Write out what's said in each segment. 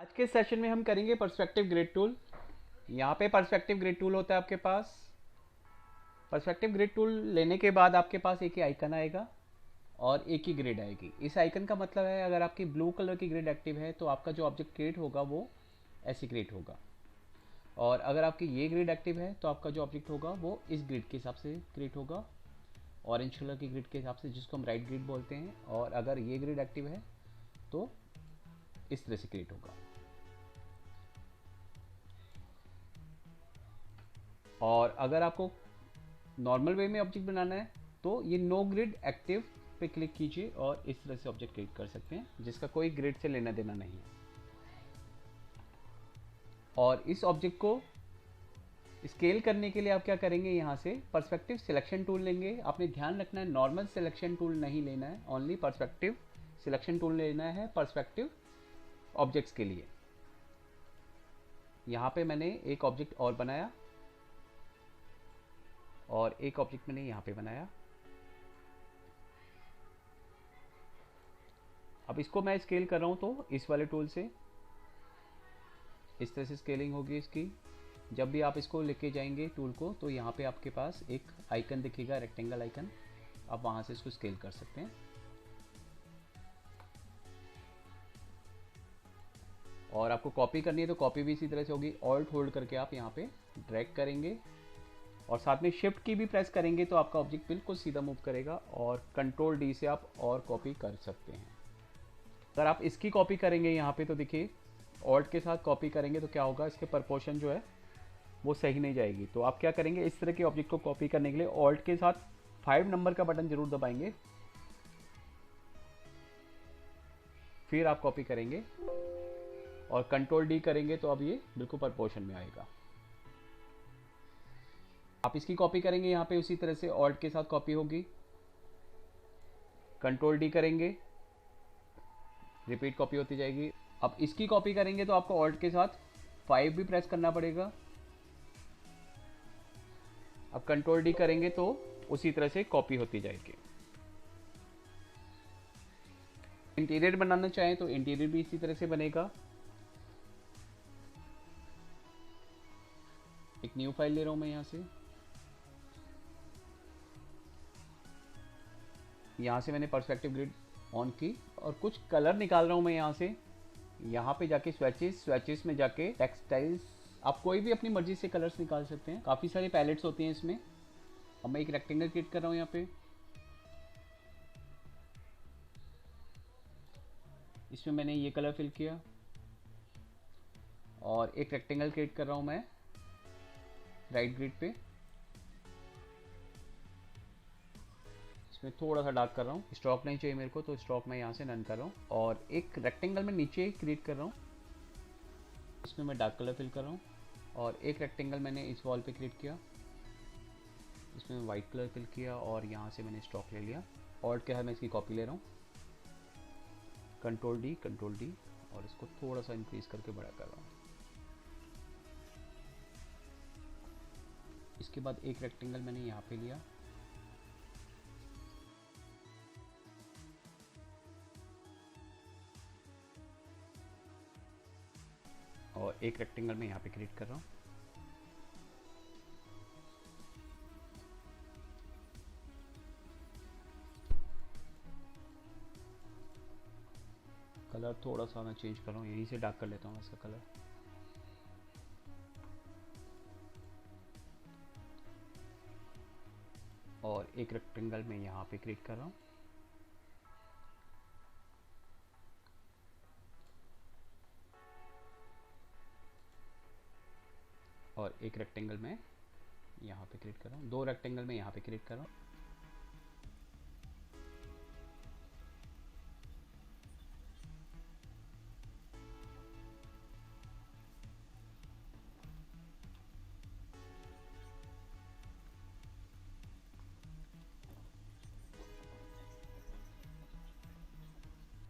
आज के सेशन में हम करेंगे पर्सपेक्टिव ग्रिड टूल। यहाँ पे पर्सपेक्टिव ग्रिड टूल होता है आपके पास। पर्सपेक्टिव ग्रिड टूल लेने के बाद आपके पास एक ही आइकन आएगा और एक ही ग्रिड आएगी। इस आइकन का मतलब है अगर आपकी ब्लू कलर की ग्रिड एक्टिव है तो आपका जो ऑब्जेक्ट क्रिएट होगा वो ऐसे क्रिएट होगा, और अगर आपकी ये ग्रिड एक्टिव है तो आपका जो ऑब्जेक्ट होगा वो इस ग्रिड के हिसाब से क्रिएट होगा, ऑरेंज कलर की ग्रिड के हिसाब से, जिसको हम राइट ग्रिड बोलते हैं। और अगर ये ग्रिड एक्टिव है तो इस तरह से क्रिएट होगा। और अगर आपको नॉर्मल वे में ऑब्जेक्ट बनाना है तो ये नो ग्रिड एक्टिव पे क्लिक कीजिए और इस तरह से ऑब्जेक्ट क्रिएट कर सकते हैं जिसका कोई ग्रिड से लेना देना नहीं है। और इस ऑब्जेक्ट को स्केल करने के लिए आप क्या करेंगे, यहाँ से पर्सपेक्टिव सिलेक्शन टूल लेंगे। आपने ध्यान रखना है नॉर्मल सिलेक्शन टूल नहीं लेना है, ओनली पर्सपेक्टिव सिलेक्शन टूल लेना है पर्सपेक्टिव ऑब्जेक्ट्स के लिए। यहाँ पे मैंने एक ऑब्जेक्ट और बनाया और एक ऑब्जेक्ट मैंने यहाँ पे बनाया। अब इसको मैं स्केल कर रहा हूँ तो इस वाले टूल से इस तरह से स्केलिंग होगी इसकी। जब भी आप इसको लेके जाएंगे टूल को तो यहाँ पे आपके पास एक आइकन दिखेगा, रेक्टेंगल आइकन। आप वहाँ से इसको स्केल कर सकते हैं। और आपको कॉपी करनी है तो कॉपी भी इसी तरह से होगी। ऑल्ट होल्ड करके आप यहाँ पे ड्रैग करेंगे और साथ में शिफ्ट की भी प्रेस करेंगे तो आपका ऑब्जेक्ट बिल्कुल सीधा मूव करेगा। और कंट्रोल डी से आप और कॉपी कर सकते हैं। अगर आप इसकी कॉपी करेंगे यहाँ पे तो देखिए ऑल्ट के साथ कॉपी करेंगे तो क्या होगा, इसके प्रपोर्शन जो है वो सही नहीं जाएगी। तो आप क्या करेंगे, इस तरह के ऑब्जेक्ट को कॉपी करने के लिए ऑल्ट के साथ 5 नंबर का बटन जरूर दबाएंगे, फिर आप कॉपी करेंगे और कंट्रोल डी करेंगे तो अब ये बिल्कुल प्रपोर्शन में आएगा। आप इसकी कॉपी करेंगे यहाँ पे उसी तरह से ऑल्ट के साथ कॉपी होगी, कंट्रोल डी करेंगे, रिपीट कॉपी होती जाएगी। अब इसकी कॉपी करेंगे तो आपको ऑल्ट के साथ 5 भी प्रेस करना पड़ेगा। अब कंट्रोल डी करेंगे तो उसी तरह से कॉपी होती जाएगी। इंटीरियर बनाना चाहें तो इंटीरियर भी इसी तरह से बनेगा। एक न्यू फाइल ले रहा हूं मैं यहाँ से। यहाँ से मैंने पर्सपेक्टिव ग्रिड ऑन की और कुछ कलर निकाल रहा हूँ मैं यहाँ से। यहाँ पे जाके स्वेचेस में जाके टेक्सटाइल्स, आप कोई भी अपनी मर्जी से कलर्स निकाल सकते हैं। काफ़ी सारे पैलेट्स होती हैं इसमें। अब मैं एक रेक्टेंगल क्रिएट कर रहा हूँ यहाँ पे। इसमें मैंने ये कलर फिल किया और एक रेक्टेंगल क्रिएट कर रहा हूँ मैं राइट ग्रिड पे। इसमें थोड़ा सा डार्क कर रहा हूँ, स्ट्रोक नहीं चाहिए मेरे को तो स्ट्रोक मैं यहाँ से नन कर रहा हूँ। और एक रेक्टेंगल में नीचे क्रिएट कर रहा हूँ, इसमें मैं डार्क कलर फिल कर रहा हूँ। और एक रेक्टेंगल मैंने इस वॉल पे क्रिएट किया, इसमें मैं वाइट कलर फिल किया और यहाँ से मैंने स्ट्रोक ले लिया। ऑल्ट के साथ मैं इसकी कॉपी ले रहा हूँ, कंट्रोल डी और इसको थोड़ा सा इंक्रीज करके बड़ा कर रहा हूँ। इसके बाद एक रेक्टेंगल मैंने यहाँ पे लिया और एक रेक्टेंगल में यहाँ पे क्रिएट कर रहा हूँ। कलर थोड़ा सा मैं चेंज कर रहा हूँ, यहीं से डार्क कर लेता हूँ इसका कलर। और एक रेक्टेंगल में यहाँ पे क्रिएट कर रहा हूँ। और एक रेक्टेंगल में यहाँ पे क्रिएट कर रहा हूँ। 2 रेक्टेंगल में यहाँ पे क्रिएट कर रहा हूँ।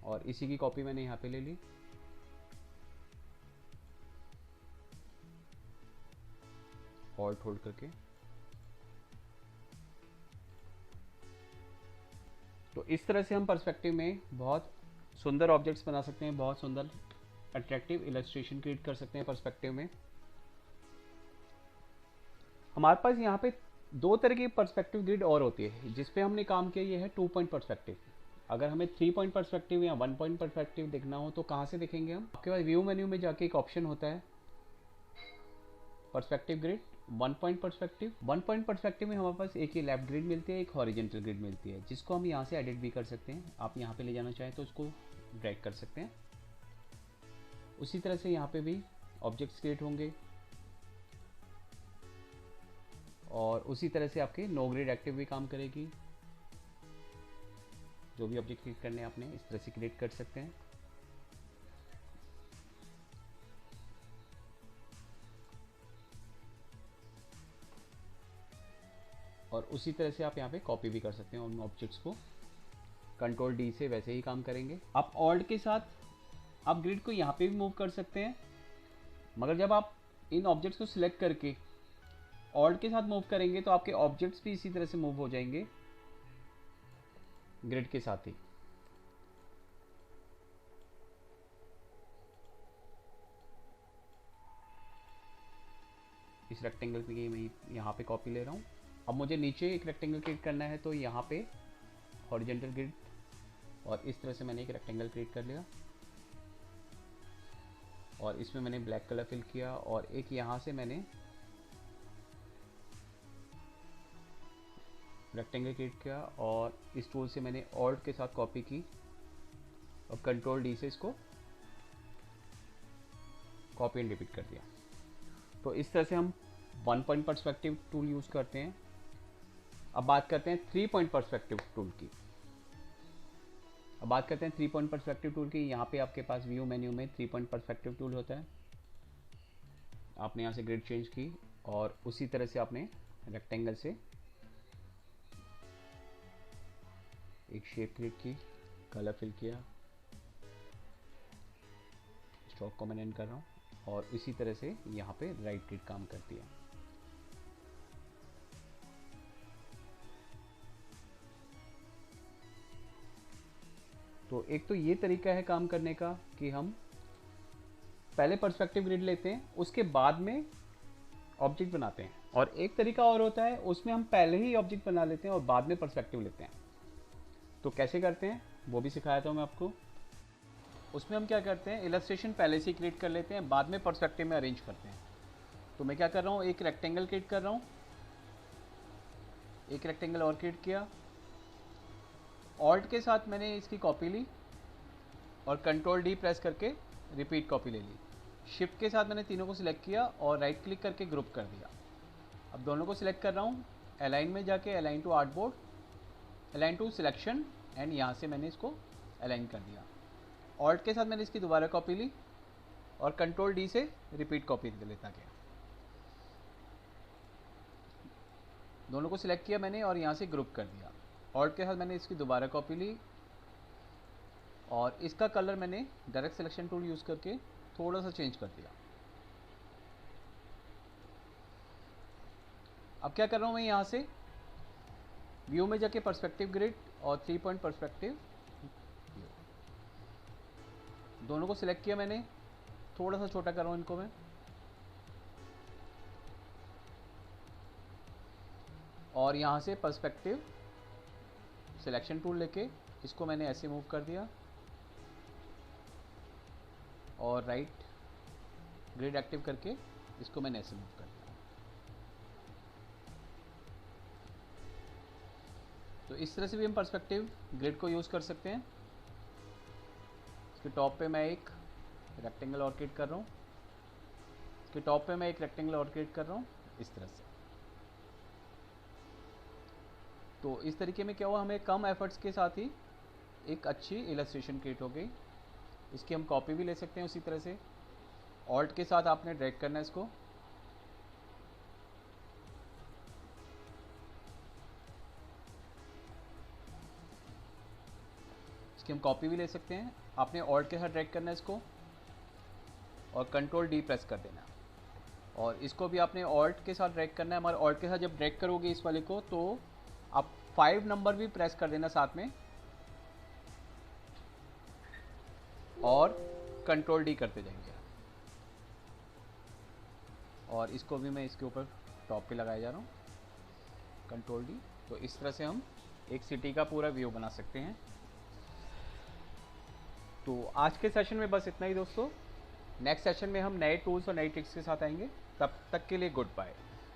और इसी की कॉपी मैंने यहाँ पे ले ली। ऑल्ट होल्ड करके। तो इस तरह से हम पर्सपेक्टिव में बहुत सुंदर ऑब्जेक्ट्स बना सकते हैं, बहुत सुंदर अट्रैक्टिव इलस्ट्रेशन क्रिएट कर सकते हैं पर्सपेक्टिव में। हमारे पास यहाँ पे दो तरह की पर्सपेक्टिव ग्रिड और होती है जिस पे हमने काम किया, ये है 2 पॉइंट पर्सपेक्टिव। अगर हमें 3 पॉइंट पर्सपेक्टिव या 1 पॉइंट पर्सपेक्टिव देखना हो तो कहाँ से देखेंगे हम? आपके पास व्यू मेन्यू में जाके एक ऑप्शन होता है perspective grid 1 point perspective. 1 point perspective में हमारे पास एक ही लेफ्ट ग्रिड मिलती है, एक हॉरिजेंटल ग्रिड मिलती है, जिसको हम यहाँ से एडिट भी कर सकते हैं। आप यहाँ पे ले जाना चाहें तो उसको ड्रैग कर सकते हैं। उसी तरह से यहाँ पे भी ऑब्जेक्ट्स क्रिएट होंगे और उसी तरह से आपके नो ग्रिड एक्टिव भी काम करेगी। जो भी ऑब्जेक्ट क्रिएट करने आपने इस तरह से क्रिएट कर सकते हैं। और उसी तरह से आप यहाँ पे कॉपी भी कर सकते हैं उन ऑब्जेक्ट्स को। कंट्रोल डी से वैसे ही काम करेंगे। आप ऑल्ट के साथ आप ग्रिड को यहाँ पे भी मूव कर सकते हैं, मगर जब आप इन ऑब्जेक्ट्स को सिलेक्ट करके ऑल्ट के साथ मूव करेंगे तो आपके ऑब्जेक्ट्स भी इसी तरह से मूव हो जाएंगे ग्रिड के साथ ही। इस रेक्टेंगल की मैं यहाँ पे कॉपी ले रहा हूँ। अब मुझे नीचे एक रेक्टेंगल क्रिएट करना है तो यहाँ पे हॉरिजॉन्टल ग्रिड और इस तरह से मैंने एक रेक्टेंगल क्रिएट कर लिया और इसमें मैंने ब्लैक कलर फिल किया और एक यहाँ से मैंने रेक्टेंगल क्रिएट किया और इस टूल से मैंने ऑल्ट के साथ कॉपी की और कंट्रोल डी से इसको कॉपी एंड रिपीट कर दिया। तो इस तरह से हम 1 पॉइंट पर्सपेक्टिव टूल यूज़ करते हैं। अब बात करते हैं 3 पॉइंट पर्सपेक्टिव टूल की। यहाँ पे आपके पास व्यू मेन्यू में 3 पॉइंट पर्सपेक्टिव टूल होता है। आपने यहाँ से ग्रिड चेंज की और उसी तरह से आपने रेक्टेंगल से एक शेप क्रिएट की, कलर फिल किया, स्ट्रोक को मैं एंड कर रहा हूँ और इसी तरह से यहाँ पे राइट क्लिक काम करती है। तो एक तो ये तरीका है काम करने का कि हम पहले पर्सपेक्टिव ग्रिड लेते हैं उसके बाद में ऑब्जेक्ट बनाते हैं, और एक तरीका और होता है उसमें हम पहले ही ऑब्जेक्ट बना लेते हैं और बाद में पर्सपेक्टिव लेते हैं। तो कैसे करते हैं वो भी सिखाया था मैं आपको। उसमें हम क्या करते हैं, इलस्ट्रेशन पहले से क्रिएट कर लेते हैं, बाद में पर्सपेक्टिव में अरेंज करते हैं। तो मैं क्या कर रहा हूँ, एक रेक्टेंगल क्रिएट कर रहा हूँ, एक रेक्टेंगल और क्रिएट किया, ऑल्ट के साथ मैंने इसकी कॉपी ली और कंट्रोल डी प्रेस करके रिपीट कॉपी ले ली। शिफ्ट के साथ मैंने तीनों को सिलेक्ट किया और राइट क्लिक करके ग्रुप कर दिया। अब दोनों को सिलेक्ट कर रहा हूँ, अलाइन में जाके align to artboard, align to selection and यहाँ से मैंने इसको अलाइन कर दिया। ऑल्ट के साथ मैंने इसकी दोबारा कॉपी ली और कंट्रोल डी से रिपीट कॉपी लेता गया। दोनों को सिलेक्ट किया मैंने और यहाँ से ग्रुप कर दिया। ऑल्ट के साथ मैंने इसकी दोबारा कॉपी ली और इसका कलर मैंने डायरेक्ट सिलेक्शन टूल यूज़ करके थोड़ा सा चेंज कर दिया। अब क्या कर रहा हूँ मैं, यहाँ से व्यू में जाके पर्सपेक्टिव ग्रिड और 3 पॉइंट पर्सपेक्टिव, दोनों को सिलेक्ट किया मैंने, थोड़ा सा छोटा कर रहा हूँ इनको मैं, और यहाँ से पर्सपेक्टिव सिलेक्शन टूल लेके इसको मैंने ऐसे मूव कर दिया और राइट ग्रिड एक्टिव करके इसको मैंने ऐसे मूव कर दिया। तो इस तरह से भी हम पर्सपेक्टिव ग्रिड को यूज़ कर सकते हैं। इसके टॉप पे मैं एक रेक्टेंगल और क्रिएट कर रहा हूँ, इसके टॉप पे मैं एक रेक्टेंगल और क्रिएट कर रहा हूँ इस तरह से। तो इस तरीके में क्या हुआ, हमें कम एफर्ट्स के साथ ही एक अच्छी इलस्ट्रेशन क्रिएट हो गई। इसकी हम कॉपी भी ले सकते हैं उसी तरह से। ऑल्ट के साथ आपने ड्रैग करना है इसको, इसकी हम कॉपी भी ले सकते हैं। आपने ऑल्ट के साथ ड्रैग करना है इसको और कंट्रोल डी प्रेस कर देना, और इसको भी आपने ऑल्ट के साथ ड्रैग करना है। हमारे ऑल्ट के साथ जब ड्रैग करोगे इस वाले को तो आप 5 नंबर भी प्रेस कर देना साथ में, और कंट्रोल डी करते जाएंगे। और इसको भी मैं इसके ऊपर टॉप पे लगाया जा रहा हूँ, कंट्रोल डी। तो इस तरह से हम एक सिटी का पूरा व्यू बना सकते हैं। तो आज के सेशन में बस इतना ही दोस्तों। नेक्स्ट सेशन में हम नए टूल्स और नई ट्रिक्स के साथ आएंगे। तब तक के लिए गुड बाय।